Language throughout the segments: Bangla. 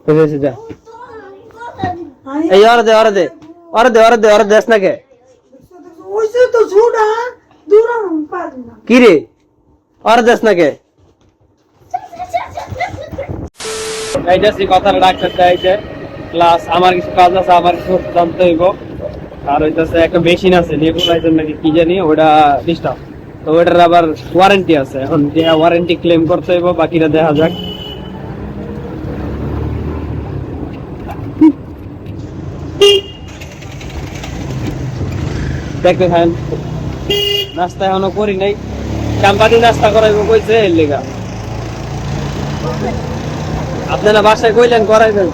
বুঝেছি যা এই ওরে দেশ না কে ওইসে তো ঝুড়া দূরানো পারি না কি রে ওরে দেশ না কে এইটা সি কথা ডাক্তার চাইছে প্লাস আমার কিছু কাজ আছে আমার কিছু জানতে হইব আর হইতাছে একটা মেশিন আছে নেবুলাইজার নাকি কি জানি ওটা ডিস্টার্ব তো ওটার আবার ওয়ারেন্টি আছে এখন যে ওয়ারেন্টি ক্লেম করতে হইব বাকিটা দেখা যাক দেখতে থাকেন নাস্তা এখনো করি নাই চাম্পাতি নাস্তা করাইবো কইছে এর লেগা আপনারা বাসায় কইলেন করাইবেন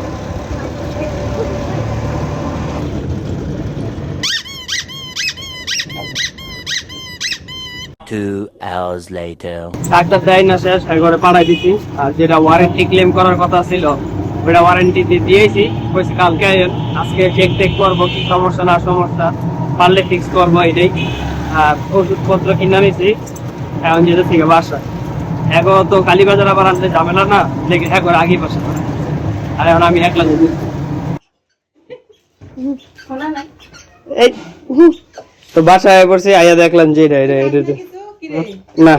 2 hours later. ডাক্তার দেয় না শেষ একবারে পাঠাই দিছি আর যেটা ওয়ারেন্টি ক্লেম করার কথা ছিল ওটা ওয়ারেন্টি দিয়েছি কইছি কালকে আজকে চেক টেক করবো কি সমস্যা না সমস্যা পারলে ফিক্স করবো এটাই আর ওষুধপত্র কিনে নিছি এখন যেতে থেকে বাসা এখন তো কালীবাজার আবার আনতে ঝামেলা না দেখে একবার আগে বাসা আর এখন আমি একলা যাবো এই তো বাসায় পড়ছি আইয়া দেখলাম যে এটা না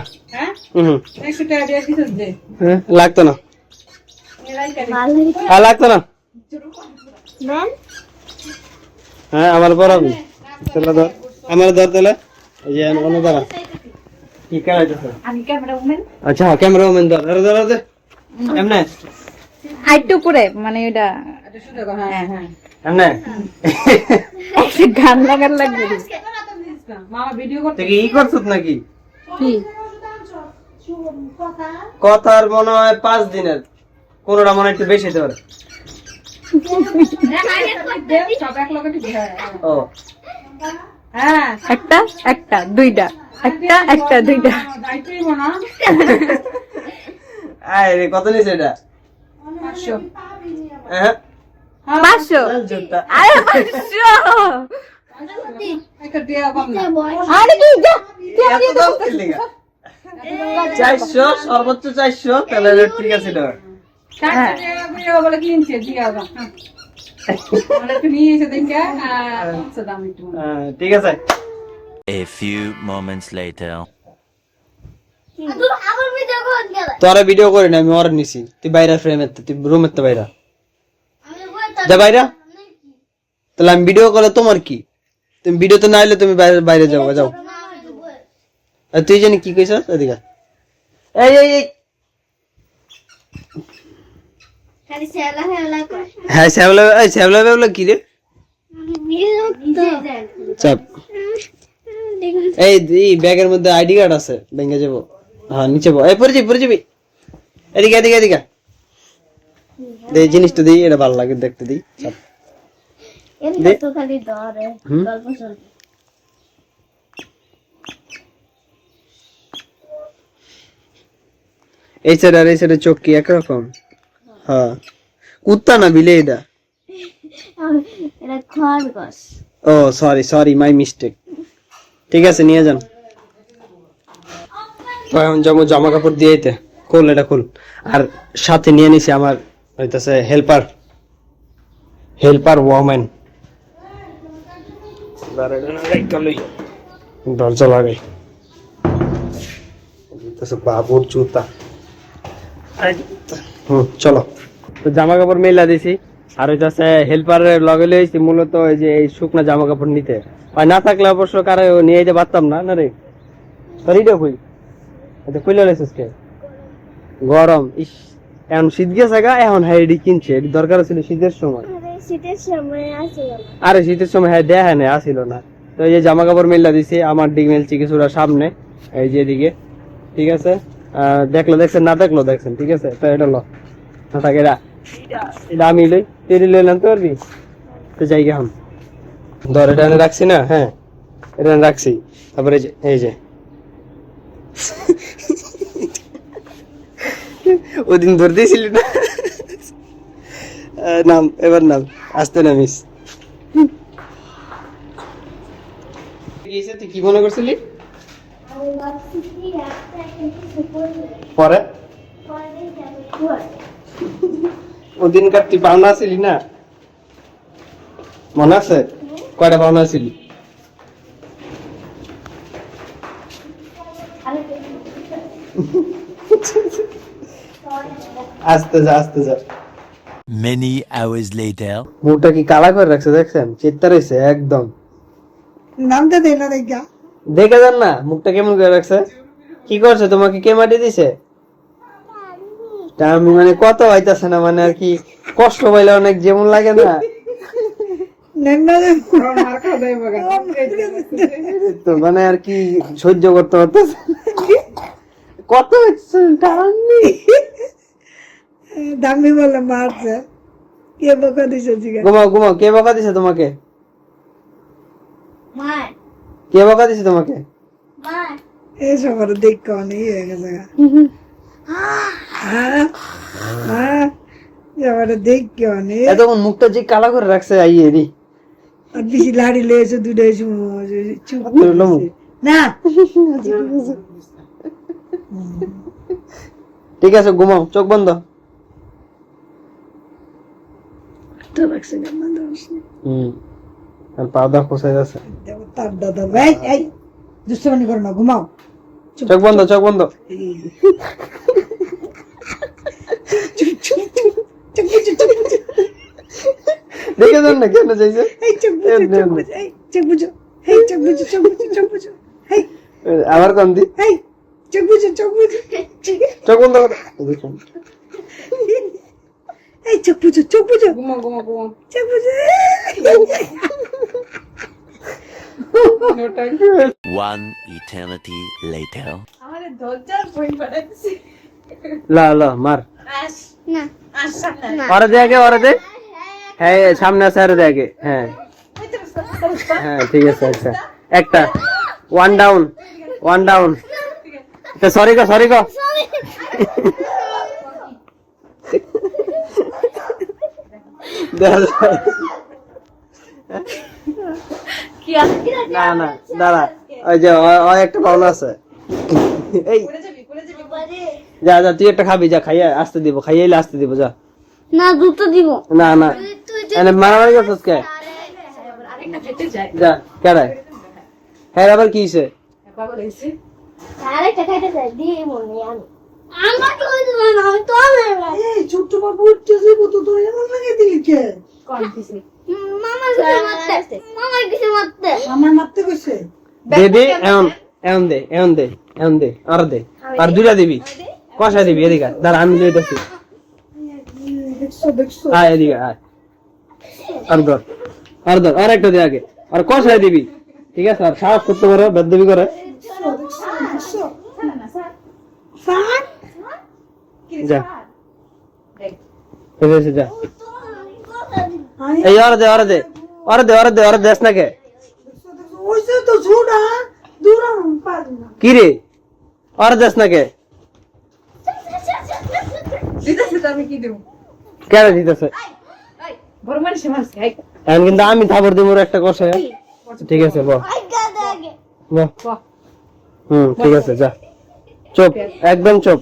লাগতো না লাগতো না হ্যাঁ আমার বড় আমার ধর তাহলে এই যে অন্য দাঁড়া কি কাজ আচ্ছা ক্যামেরা ওমেন ধর আরে ধর এমনে আইটু করে মানে এটা এমনে গান লাগার লাগবে মামা ভিডিও করতে তুই কি করছিস নাকি কি কথার মনে হয় 5 দিনের কোনটা মনে একটু বেশি হতে পারে সব এক লগে ও হ্যাঁ একটা একটা দুইটা একটা দুইটা দাইতেই মনা আয় রে কত নিছে এটা 500 হ্যাঁ 500 জুতা আরে 500 একটা দেয়া পাম না আরে কি যা এত দাম কিনলিগা 400 সর্বোচ্চ 400 তাহলে ঠিক আছে এটা 400 টাকা করে বলে কিনছে দিয়া দাও মানে তুমি নিয়ে এসে দিনকা আচ্ছা দাম একটু ঠিক আছে A few moments later. তোরা ভিডিও করে না আমি ওর নিছি তুই বাইরে ফ্রেমে তুই রুমের তো বাইরে যা বাইরে তাহলে আমি ভিডিও করে তোমার কি তুমি ভিডিওতে না আইলে তুমি বাইরে যাও যাও আর তুই জানি কি কইছস এদিকে এই এই এই খালি সেলা হেলা কর হ্যাঁ শ্যাবলা কি রে চাপ এই ব্যাগের মধ্যে আইডি কার্ড আছে ব্যাংকে যাবো হ্যাঁ নিচে বো এই পরে যাবি এদিকে এই জিনিসটা দিই এটা ভালো লাগে দেখতে দিই চাপ এমনি তো খালি ধরে গল্প চলবে এই সাইডে চোখ কি একরকম হ্যাঁ কুত্তা না বিলে এটা খরগোশ ও সরি মাই মিস্টেক ঠিক আছে নিয়ে যান এখন জামা কাপড় দিয়ে দিতে খুল এটা খুল আর সাথে নিয়ে নিছি আমার হইতাছে হেল্পার ওয়ামেন দরজা লাগাই বাবুর জুতা চলো তো জামা কাপড় মেলা দিছি আর হইতাছে হেল্পারের লগে লইছি মূলত ওই যে এই শুকনা জামা কাপড় নিতে আর না থাকলে অবশ্য কারো নিয়ে যেতে পারতাম না রে সরিটা কই এটা কইলা লাইছিস কে গরম ইস এখন শীত গেছে গা এখন হাইডি কিনছে এর দরকার ছিল শীতের সময় শীতের সময় আসছিল আরে শীতের সময় হ্যাঁ দেখা নেই আসিল না তো এই যে জামা কাপড় মেলা দিছি আমার ডিগ মেলছি কিছুটা সামনে এই যে এদিকে ঠিক আছে দেখছেন না দেখছেন ঠিক আছে তো এটা লো না থাকে এটা আমি লই তেরি লইলাম তো পারবি তো যাই এখন ধর এটা রাখছি না হ্যাঁ এটা রাখছি তারপরে এই যে ওদিন ধরে দিয়েছিলি না নাম এবার নাম আসতে নামিস তুই কি মনে করছিলি পরে ওদিনকার তুই পাওনা ছিলি না, মনে আছে? কয়টা পাওনা ছিলি? আস্তে যা, আস্তে যা। Many hours later. মুখটা কি কালা করে রাখছে দেখছেন? চিত্তা রয়েছে একদম। নামটা দে না দেখা। দেখে যান না মুখটা কেমন করে রাখছে। কি করছে, তোমাকে কে মাটি দিছে? তা আমি মানে কত হইতাছে না, মানে আর কি কষ্ট পাইলে অনেক যেমন লাগে না তো, মানে আর কি সহ্য করতে পারতেছে। কত হচ্ছে টাননি। দামি বলে মারছে, কে বকা দিছে জিগা? ঘুমাও ঘুমাও, কে বকা দিছে তোমাকে? মার কে বকা দিছে তোমাকে? মার এই সবার দেখ অনেক হয়ে গেছে সবার দেখ অনেক এতক্ষণ মুখটা যে কালা করে রাখছে আইয়ে রে। আর বেশি লাড়ি লেগেছে দুটাই চুপ না। ঠিক আছে ঘুমাও, চোখ বন্ধ। পাউডার পোষাই যাচ্ছে। তার দাদা ভাই এই দুষ্টমানি করো না, ঘুমাও। চোখ বন্ধ, চোখ বন্ধ। দেখে যান না কেন চাইছে। আবার কম দি, চোখ বন্ধ কর। One eternity later. লা লা মার, না ওরে দে আগে, ওরে দে। হ্যাঁ সামনে আছে, আরে দে আগে। হ্যাঁ হ্যাঁ ঠিক আছে। আচ্ছা একটা, one down, one down. Sorry গো, সরি গো। না না দাঁড়া, ওই যে ওই একটা পাওনা আছে। এই যা যা, তুই একটা খাবি, যা খাইয়া আসতে দিব, খাইয়াইলে আসতে দিব, যা। না দুটো দিব না না, এনে মারামারি করছিস কে? যা কেডায়? হ্যাঁ আবার কি হইছে? আরেকটা খাইতে চাই দিয়ে মনে আমি আমাকে ওই দিব না, আমি তো এই ছোট্ট বাবু উঠতে যাবো তো, তোর এমন লাগে দিলি কে? মামা কিছু মারতে, মামা কিছু মারতে আমার মারতে কইছে? দে দে, এমন এমন দে, এমন দে, এমন দে, আর দে, আর দুইটা দিবি, কষা দিবি। এদিকে দাঁড়া, আমি লইতেছি। দেখছো আয় এদিকে আয়, আর ধর, আর ধর, আর একটা দে আগে, আর কষায় দিবি। ঠিক আছে, আর সাহস করতে পারো, বেদবি করে। যা ঠিক আছে, যা। এই আর দে, আর দে, আর দে, আর দে, আর দেশ না কে? ওইসে তো ছোড়া দূর পারি না। কি রে, আর দেশ না কে? আমি কি দেব? কেন দিতেছে? এখন কিন্তু আমি থাবর দিব একটা কষায়। ঠিক আছে বল, বল। ঠিক আছে, যা। চুপ, একদম চুপ।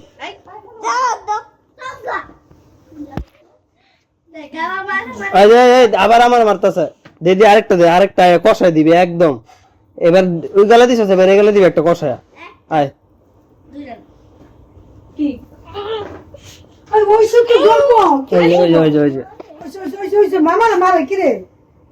এই যে, এই আবার আমার মারতেছে। দিদি আরেকটা দে, আরেকটা কষায় দিবি একদম। এবার ওই গালা দিছ, এবার এই গালা দিবি একটা কষায়। আয় কি আরে ওইসে তো গল্প ওই যে, ওই যে, ওই যে, ওই যে। ওইসে মামা মারে কি রে?